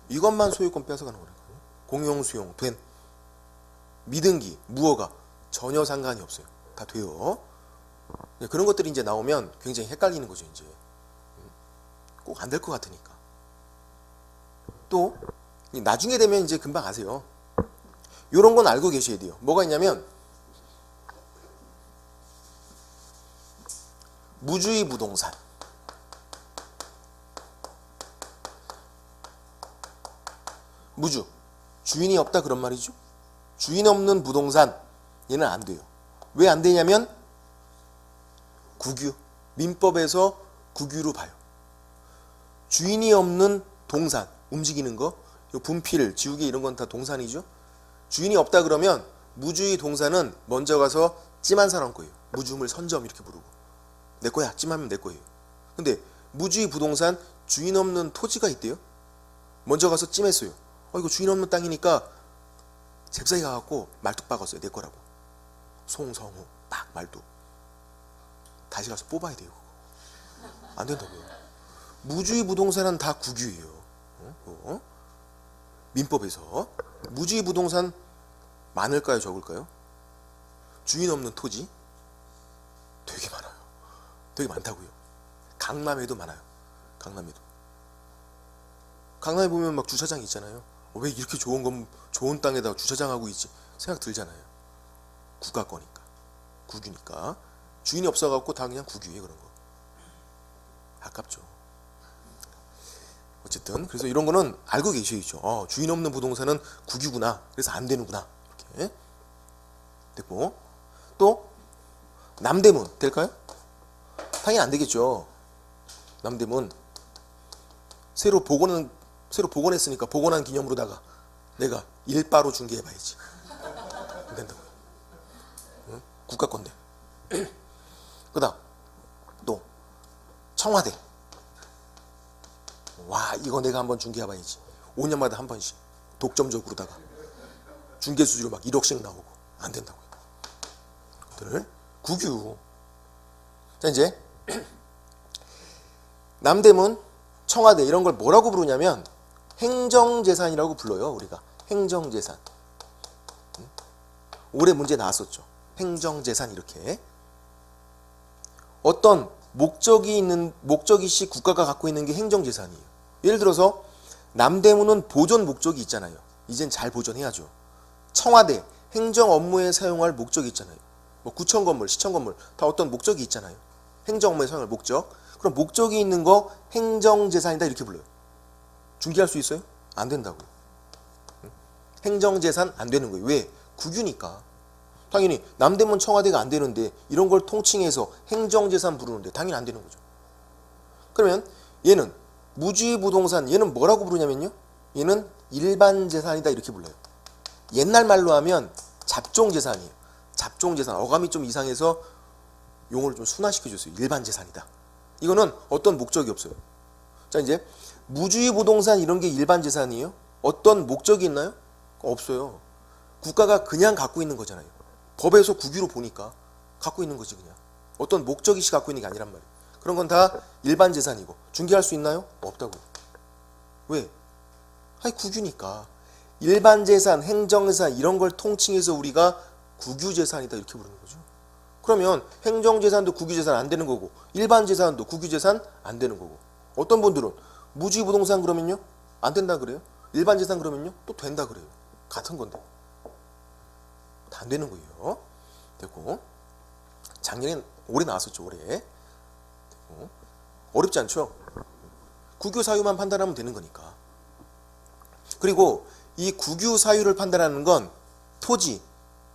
이것만 소유권 빼앗아가는 거라고요. 공용수용 된 미등기 무허가 전혀 상관이 없어요. 다 돼요. 그런 것들이 이제 나오면 굉장히 헷갈리는 거죠. 이제 꼭 안 될 것 같으니까. 또 나중에 되면 이제 금방 아세요. 이런 건 알고 계셔야 돼요. 뭐가 있냐면 무주의 부동산. 무주. 주인이 없다 그런 말이죠. 주인 없는 부동산 얘는 안 돼요. 왜 안 되냐면 국유. 민법에서 국유로 봐요. 주인이 없는 동산 움직이는 거 분필, 지우개 이런 건 다 동산이죠. 주인이 없다 그러면 무주의 동산은 먼저 가서 찜한 사람 거예요. 무주물 선점 이렇게 부르고 내 거야. 찜하면 내 거예요. 근데 무주의 부동산 주인 없는 토지가 있대요. 먼저 가서 찜했어요. 이거 주인 없는 땅이니까 잽싸게 가갖고 말뚝 박았어요. 내 거라고. 송성우 딱 말뚝. 다시 가서 뽑아야 돼요. 그거. 안 된다고요. 무주의 부동산은 다 국유예요. 민법에서 무주의 부동산 많을까요? 적을까요? 주인 없는 토지 되게 많아요. 되게 많다고요. 강남에도 많아요. 강남에도. 강남에 보면 막 주차장 있잖아요. 왜 이렇게 좋은 땅에다가 주차장하고 있지? 생각 들잖아요. 국가 거니까. 국유니까. 주인이 없어갖고 다 그냥 국유에 그런 거. 아깝죠. 어쨌든 그래서 이런 거는 알고 계셔야죠. 주인 없는 부동산은 국유구나. 그래서 안 되는구나. 이렇게 됐고 또 남대문 될까요? 당연히 안 되겠죠. 남대문 새로 복원했으니까 복원한 기념으로다가 내가 일바로 중개해봐야지. 안 된다고요. 응? 국가 건데. 그다음 또 청와대. 와, 이거 내가 한번 중개해봐야지. 5년마다 한 번씩 독점적으로다가 중개 수수료 막 1억씩 나오고. 안 된다고요. 것들 국유. 자, 이제 남대문, 청와대 이런 걸 뭐라고 부르냐면 행정재산이라고 불러요. 우리가 행정재산. 올해 문제 나왔었죠. 행정재산. 이렇게 어떤 목적이 시 국가가 갖고 있는 게 행정재산이에요. 예를 들어서 남대문은 보존 목적이 있잖아요. 이젠 잘 보존해야죠. 청와대 행정 업무에 사용할 목적이 있잖아요. 뭐 구청 건물, 시청 건물 다 어떤 목적이 있잖아요. 행정 업무에 사용할 목적. 그럼 목적이 있는 거 행정재산이다 이렇게 불러요. 중개할 수 있어요? 안 된다고. 행정재산 안 되는 거예요. 왜? 국유니까. 당연히 남대문 청와대가 안 되는데 이런 걸 통칭해서 행정재산 부르는데 당연히 안 되는 거죠. 그러면 얘는 무주의 부동산, 얘는 뭐라고 부르냐면요. 얘는 일반재산이다 이렇게 불러요. 옛날 말로 하면 잡종재산이에요. 잡종재산. 어감이 좀 이상해서 용어를 좀 순화시켜줬어요. 일반재산이다. 이거는 어떤 목적이 없어요. 자, 이제 무주의 부동산 이런 게 일반재산이에요. 어떤 목적이 있나요? 없어요. 국가가 그냥 갖고 있는 거잖아요. 법에서 국유로 보니까 갖고 있는 거지 그냥. 어떤 목적이 시 갖고 있는 게 아니란 말이에요. 그런 건 다 일반재산이고 중개할 수 있나요? 없다고. 왜? 아니 국유니까. 일반재산, 행정재산 이런 걸 통칭해서 우리가 국유재산이다 이렇게 부르는 거죠. 그러면 행정재산도 국유재산 안 되는 거고 일반재산도 국유재산 안 되는 거고 어떤 분들은 무주의 부동산 그러면요? 안 된다 그래요. 일반재산 그러면요? 또 된다 그래요. 같은 건데. 다 안 되는 거예요. 됐고 작년에 올해 나왔었죠. 올해. 됐고 어렵지 않죠? 국유 사유만 판단하면 되는 거니까. 그리고 이 국유 사유를 판단하는 건 토지,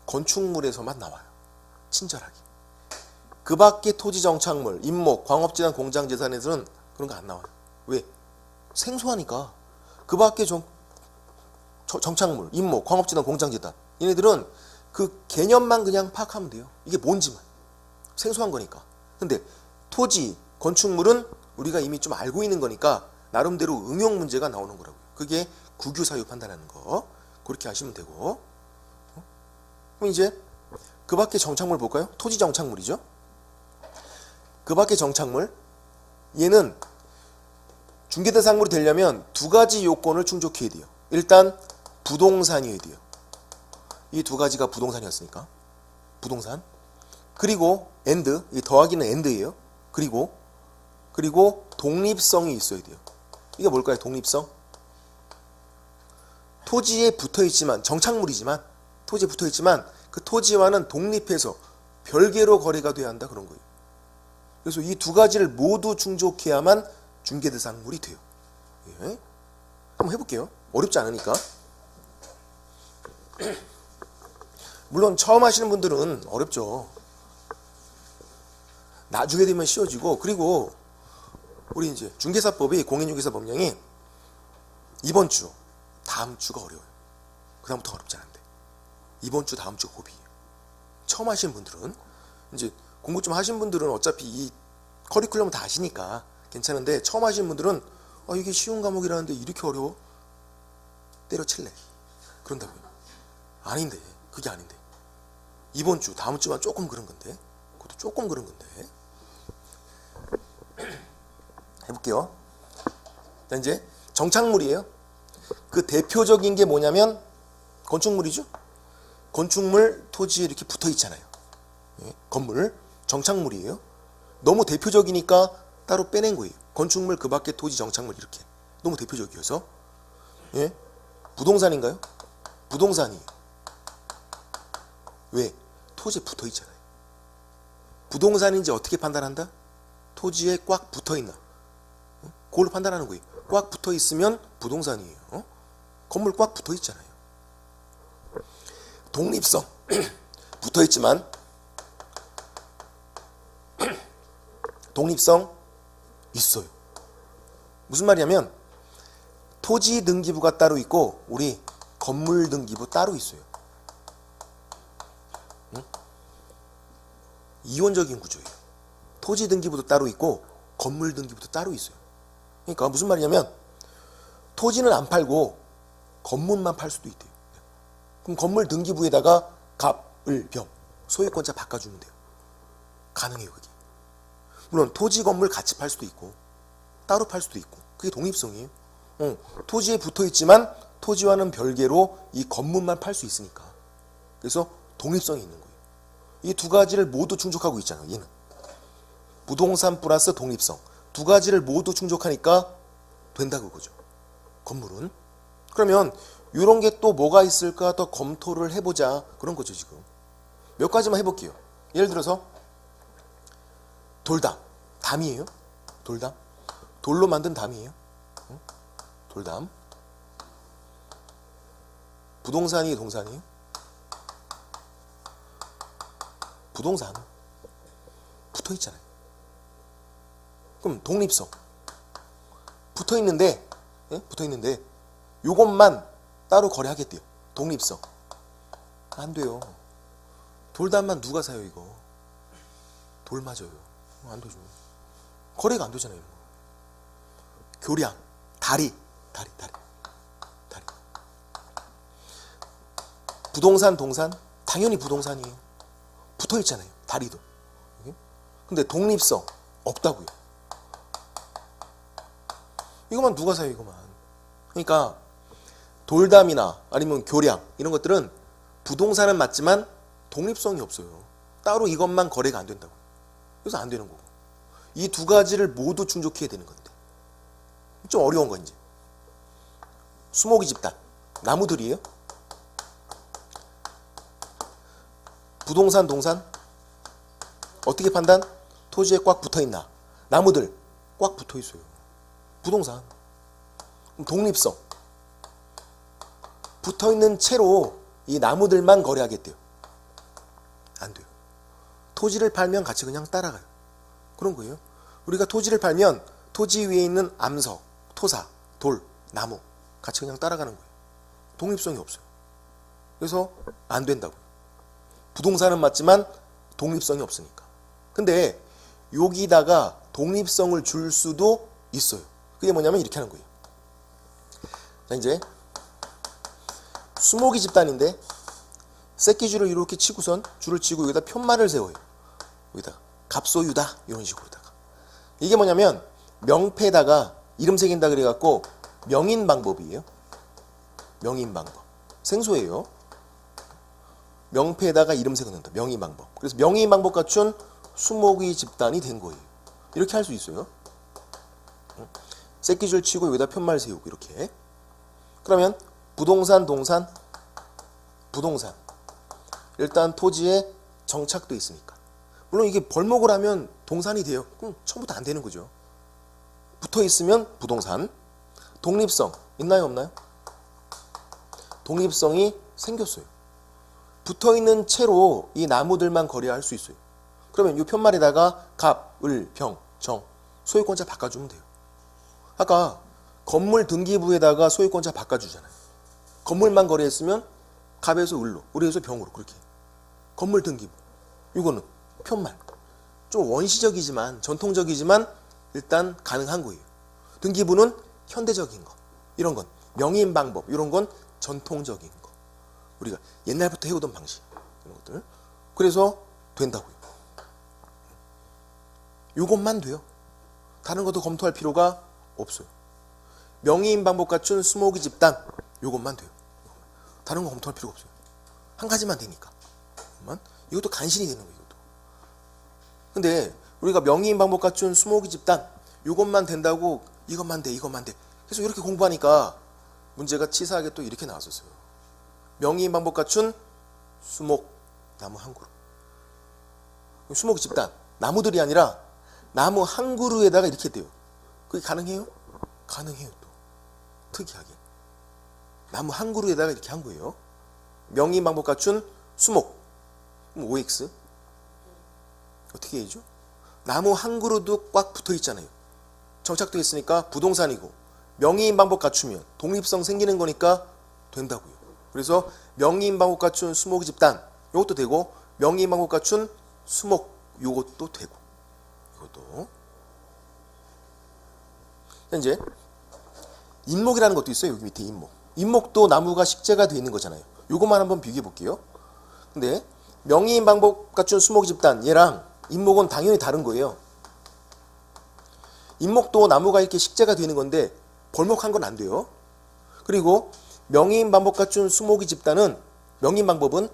건축물에서만 나와요. 친절하게. 그 밖에 토지 정착물, 임목, 광업재산, 공장재산에서는 그런 거 안 나와요. 왜? 생소하니까. 그 밖에 정착물, 임목, 광업재산, 공장재산 얘네들은 그 개념만 그냥 파악하면 돼요. 이게 뭔지만. 생소한 거니까. 근데 토지, 건축물은 우리가 이미 좀 알고 있는 거니까 나름대로 응용 문제가 나오는 거라고요. 그게 국유 사유 판단하는 거. 그렇게 하시면 되고. 그럼 이제 그 밖에 정착물 볼까요? 토지 정착물이죠. 그 밖에 정착물. 얘는 중개대상물이 되려면 두 가지 요건을 충족해야 돼요. 일단 부동산이어야 돼요. 이 두 가지가 부동산이었으니까. 부동산. 그리고 엔드. 이 더하기는 엔드예요. 그리고 독립성이 있어야 돼요. 이게 뭘까요? 독립성. 토지에 붙어있지만 정착물이지만 토지에 붙어있지만 그 토지와는 독립해서 별개로 거래가 돼야 한다 그런 거예요. 그래서 이 두 가지를 모두 충족해야만 중개대상물이 돼요. 예. 한번 해볼게요. 어렵지 않으니까. 물론 처음 하시는 분들은 어렵죠. 나중에 되면 쉬워지고 그리고 우리 이제 중개사법이 공인중개사 법령이 이번 주, 다음 주가 어려워요. 그 다음부터 어렵지 않은데 이번 주, 다음 주가 고비예요. 처음 하시는 분들은 이제 공부 좀 하신 분들은 어차피 이 커리큘럼 다 아시니까 괜찮은데 처음 하시는 분들은 이게 쉬운 과목이라는데 이렇게 어려워? 때려칠래. 그런다고요. 아닌데 그게 아닌데 이번 주, 다음 주만 조금 그런 건데 그것도 조금 그런 건데 해볼게요. 자, 이제 정착물이에요. 그 대표적인 게 뭐냐면 건축물이죠. 건축물 토지에 이렇게 붙어 있잖아요. 예, 건물 정착물이에요. 너무 대표적이니까 따로 빼낸 거예요. 건축물 그 밖에 토지 정착물 이렇게 너무 대표적이어서. 예? 부동산인가요? 부동산이에요. 왜? 토지에 붙어 있잖아요. 부동산인지 어떻게 판단한다? 토지에 꽉 붙어 있나? 그걸로 판단하는 거예요. 꽉 붙어 있으면 부동산이에요. 건물 꽉 붙어 있잖아요. 독립성 붙어 있지만 독립성 있어요. 무슨 말이냐면 토지 등기부가 따로 있고 우리 건물 등기부 따로 있어요. 응? 이원적인 구조예요. 토지 등기부도 따로 있고 건물 등기부도 따로 있어요. 그러니까 무슨 말이냐면 토지는 안 팔고 건물만 팔 수도 있대요. 그럼 건물 등기부에다가 갑, 을, 병 소유권자 바꿔주면 돼요. 가능해요. 그게. 물론 토지 건물 같이 팔 수도 있고 따로 팔 수도 있고 그게 독립성이에요. 토지에 붙어있지만 토지와는 별개로 이 건물만 팔 수 있으니까. 그래서 독립성이 있는 거예요. 이 두 가지를 모두 충족하고 있잖아요. 얘는 부동산 플러스 독립성 두 가지를 모두 충족하니까 된다 그거죠. 건물은. 그러면 이런 게 또 뭐가 있을까 더 검토를 해보자 그런 거죠. 지금 몇 가지만 해볼게요. 예를 들어서 돌담, 담이에요. 돌담, 돌로 만든 담이에요. 돌담. 부동산이 동산이에요. 부동산 붙어 있잖아요. 그럼 독립성 붙어 있는데, 붙어 있는데 요것만 따로 거래하겠대요. 독립성 안 돼요. 돌담만 누가 사요 이거? 돌 맞아요. 안 되죠. 거래가 안 되잖아요. 교량, 다리. 부동산, 동산 당연히 부동산이에요. 붙어 있잖아요. 다리도. 근데 독립성 없다고요. 이거만 누가 사요 이거만. 그러니까 돌담이나 아니면 교량 이런 것들은 부동산은 맞지만 독립성이 없어요. 따로 이것만 거래가 안 된다고. 그래서 안 되는 거고. 이 두 가지를 모두 충족해야 되는 건데. 좀 어려운 건 이제 수목이 집단 나무들이에요. 부동산 동산 어떻게 판단? 토지에 꽉 붙어있나? 나무들 꽉 붙어있어요. 부동산. 독립성 붙어있는 채로 이 나무들만 거래하겠대요. 안 돼요. 토지를 팔면 같이 그냥 따라가요. 그런 거예요. 우리가 토지를 팔면 토지 위에 있는 암석, 토사, 돌, 나무 같이 그냥 따라가는 거예요. 독립성이 없어요. 그래서 안 된다고요. 부동산은 맞지만 독립성이 없으니까. 근데 여기다가 독립성을 줄 수도 있어요. 그게 뭐냐면 이렇게 하는 거예요. 자, 이제 수목이 집단인데 새끼줄을 이렇게 치고선 줄을 치고 여기다 편말을 세워요. 여기다가 갑소유다 이런 식으로다가. 이게 뭐냐면 명패에다가 이름 새긴다 그래갖고 명인 방법이에요. 명인 방법. 생소해요. 명패에다가 이름 새겨놓는다. 명의 방법. 그래서 명의 방법 갖춘 수목의 집단이 된 거예요. 이렇게 할 수 있어요. 새끼줄 치고 여기다 편말 세우고 이렇게. 그러면 부동산 동산 부동산 일단 토지에 정착돼 있으니까. 물론 이게 벌목을 하면 동산이 돼요. 그럼 처음부터 안 되는 거죠. 붙어 있으면 부동산. 독립성 있나요 없나요? 독립성이 생겼어요. 붙어있는 채로 이 나무들만 거래할 수 있어요. 그러면 이 편말에다가 갑, 을, 병, 정 소유권자 바꿔주면 돼요. 아까 건물 등기부에다가 소유권자 바꿔주잖아요. 건물만 거래했으면 갑에서 을로, 을에서 병으로 그렇게. 건물 등기부. 이거는 편말. 좀 원시적이지만 전통적이지만 일단 가능한 거예요. 등기부는 현대적인 거. 이런 건 명의인 방법. 이런 건 전통적인 거. 우리가 옛날부터 해오던 방식 이런 것들. 그래서 된다고요. 이것만 돼요. 다른 것도 검토할 필요가 없어요. 명의인 방법 갖춘 수목의 집단 이것만 돼요. 다른 거 검토할 필요가 없어요. 한 가지만 되니까. 이것도 간신히 되는 거예요. 이것도. 근데 우리가 명의인 방법 갖춘 수목의 집단 이것만 된다고 이것만 돼. 그래서 이렇게 공부하니까 문제가 치사하게 또 이렇게 나왔었어요. 명의인 방법 갖춘 수목 나무 한 그루. 수목 집단 나무들이 아니라 나무 한 그루에다가 이렇게 돼요. 그게 가능해요? 가능해요. 또 특이하게 나무 한 그루에다가 이렇게 한 거예요. 명의인 방법 갖춘 수목. 그럼 OX 어떻게 해야죠? 나무 한 그루도 꽉 붙어 있잖아요. 정착되어 있으니까 부동산이고 명의인 방법 갖추면 독립성 생기는 거니까 된다고요. 그래서 명의인 방법 갖춘 수목 집단 이것도 되고, 명의인 방법 갖춘 수목 이것도 되고, 이것도. 이제 인목이라는 것도 있어요. 여기 밑에 인목. 인목도 나무가 식재가 되어 있는 거잖아요. 이것만 한번 비교해 볼게요. 근데 명의인 방법 갖춘 수목 집단 얘랑 인목은 당연히 다른 거예요. 인목도 나무가 이렇게 식재가 되는 건데 벌목한 건 안 돼요. 그리고 명의인 방법 갖춘 수목이 집단은, 명의인 방법은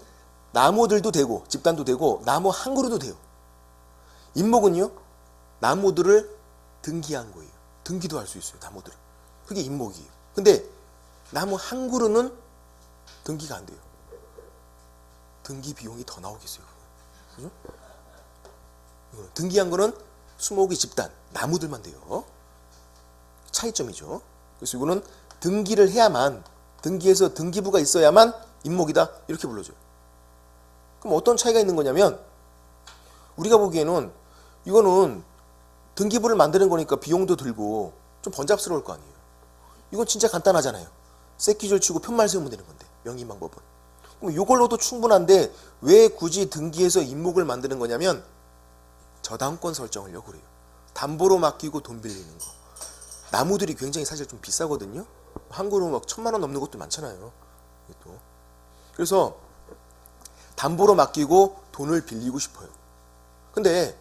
나무들도 되고 집단도 되고 나무 한 그루도 돼요. 인목은요, 나무들을 등기한 거예요. 등기도 할 수 있어요. 나무들을. 그게 인목이에요. 근데 나무 한 그루는 등기가 안 돼요. 등기 비용이 더 나오겠어요. 그죠? 등기한 거는 수목이 집단, 나무들만 돼요. 차이점이죠. 그래서 이거는 등기를 해야만, 등기해서 등기부가 있어야만 인목이다 이렇게 불러줘요. 그럼 어떤 차이가 있는 거냐면, 우리가 보기에는 이거는 등기부를 만드는 거니까 비용도 들고 좀 번잡스러울 거 아니에요. 이건 진짜 간단하잖아요. 새끼줄 치고 편말 세우면 되는 건데, 명의인 방법은. 그럼 이걸로도 충분한데 왜 굳이 등기해서 인목을 만드는 거냐면, 저당권 설정하려고 그래요. 담보로 맡기고 돈 빌리는 거. 나무들이 굉장히 사실 좀 비싸거든요. 한 그루 막 1,000만 원 넘는 것도 많잖아요. 또. 그래서 담보로 맡기고 돈을 빌리고 싶어요. 근데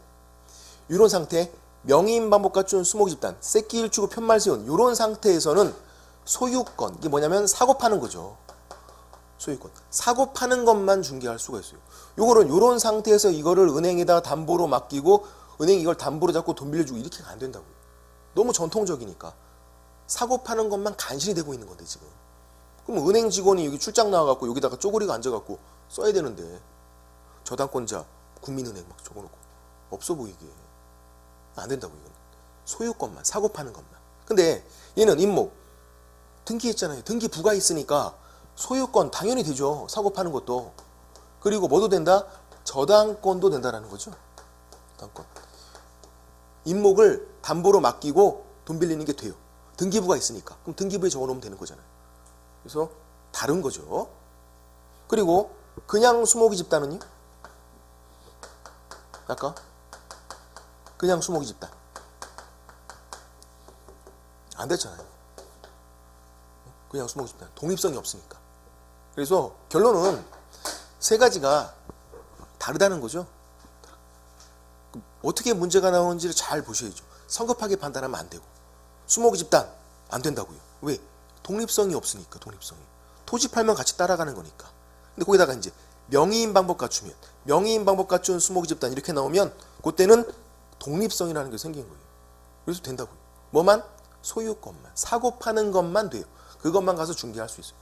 이런 상태, 명의인 방법 갖춘 수목 집단, 새끼일 추고 편말 세운 이런 상태에서는 소유권, 이게 뭐냐면 사고 파는 거죠. 소유권. 사고 파는 것만 중개할 수가 있어요. 요거는 요런 상태에서 이거를 은행에다 담보로 맡기고 은행이 이걸 담보로 잡고 돈 빌려주고 이렇게가 안 된다고요. 너무 전통적이니까. 사고 파는 것만 간신히 되고 있는 건데 지금. 그럼 은행 직원이 여기 출장 나와갖고 여기다가 쪼그리고 앉아갖고 써야 되는데, 저당권자 국민은행 막 적어놓고 없어 보이게 안 된다고. 이건 소유권만, 사고 파는 것만. 근데 얘는 인목 등기했잖아요. 등기부가 있으니까 소유권 당연히 되죠. 사고 파는 것도. 그리고 뭐도 된다? 저당권도 된다라는 거죠. 저당권. 인목을 담보로 맡기고 돈 빌리는 게 돼요. 등기부가 있으니까. 그럼 등기부에 적어놓으면 되는 거잖아요. 그래서 다른 거죠. 그리고 그냥 수목이 집단은요? 아까 그냥 수목이 집단 안 됐잖아요. 그냥 수목이 집단 독립성이 없으니까. 그래서 결론은 세 가지가 다르다는 거죠. 어떻게 문제가 나오는지를 잘 보셔야죠. 성급하게 판단하면 안 되고. 수목이 집단 안 된다고요. 왜? 독립성이 없으니까. 독립성이. 토지 팔면 같이 따라가는 거니까. 근데 거기다가 이제 명의인 방법 갖추면, 명의인 방법 갖춘 수목이 집단 이렇게 나오면 그때는 독립성이라는 게 생긴 거예요. 그래서 된다고요. 뭐만? 소유권만, 사고 파는 것만 돼요. 그것만 가서 중개할 수 있어요.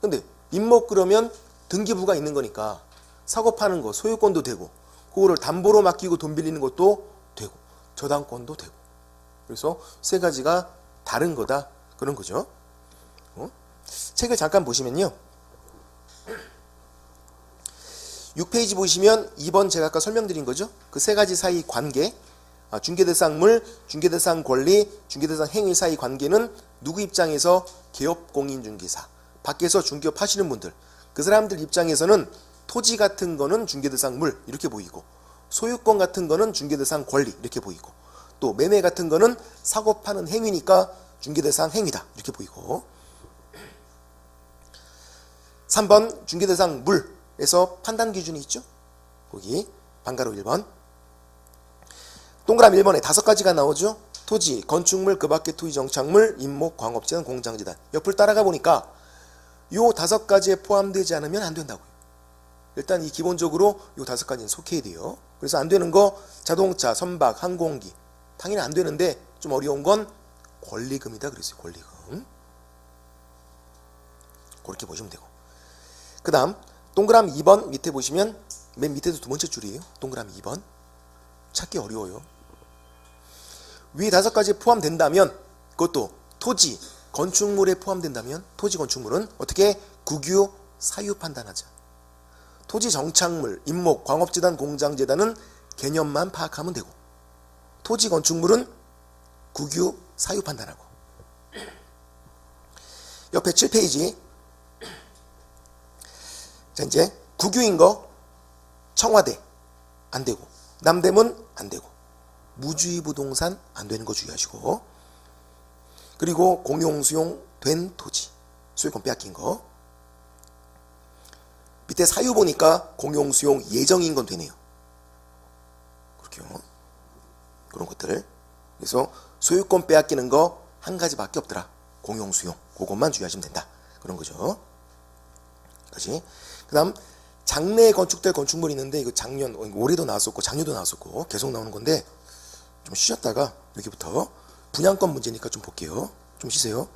근데 인목 그러면 등기부가 있는 거니까 사고 파는 거, 소유권도 되고, 그거를 담보로 맡기고 돈 빌리는 것도 되고, 저당권도 되고. 그래서 세 가지가 다른 거다, 그런 거죠. 책을 잠깐 보시면요, 6페이지 보시면 2번 제가 아까 설명드린 거죠. 그 세 가지 사이 관계, 중개대상물, 중개대상 권리, 중개대상 행위 사이 관계는 누구 입장에서? 개업공인중개사, 밖에서 중개업 하시는 분들, 그 사람들 입장에서는 토지 같은 거는 중개대상물 이렇게 보이고, 소유권 같은 거는 중개대상 권리 이렇게 보이고, 또 매매 같은 거는 사고 파는 행위니까 중개대상 행위다 이렇게 보이고. 3번 중개대상 물에서 판단 기준이 있죠. 거기 방가로 1번. 동그라미 1번에 5가지가 나오죠. 토지, 건축물, 그 밖의 토지 정착물, 임목, 광업재단, 공장재단. 옆을 따라가 보니까 요 5가지에 포함되지 않으면 안 된다고요. 일단 이 기본적으로 요 5가지는 속해야 돼요. 그래서 안 되는 거 자동차, 선박, 항공기 당연히 안 되는데, 좀 어려운 건 권리금이다 그랬어요. 권리금. 그렇게 보시면 되고. 그 다음 동그라미 2번 밑에 보시면 맨 밑에도 두 번째 줄이에요. 동그라미 2번. 찾기 어려워요. 위 5가지에 포함된다면, 그것도 토지, 건축물에 포함된다면, 토지, 건축물은 어떻게? 국유, 사유 판단하자. 토지 정착물, 임목, 광업재단, 공장재단은 개념만 파악하면 되고, 토지, 건축물은 국유, 사유 판단하고. 옆에 7페이지. 자, 이제 국유인 거 청와대 안 되고, 남대문 안 되고, 무주의 부동산 안 되는 거 주의하시고, 그리고 공용수용 된 토지, 소유권 빼앗긴 거. 밑에 사유 보니까 공용수용 예정인 건 되네요. 그렇게요. 그런 것들. 그래서 소유권 빼앗기는 거 한 가지밖에 없더라. 공용수용. 그것만 주의하시면 된다. 그런 거죠. 그렇지? 그 다음 장래에 건축될 건축물이 있는데, 이거 작년, 올해도 나왔었고 작년도 나왔었고 계속 나오는 건데, 좀 쉬었다가 여기부터 분양권 문제니까 좀 볼게요. 좀 쉬세요.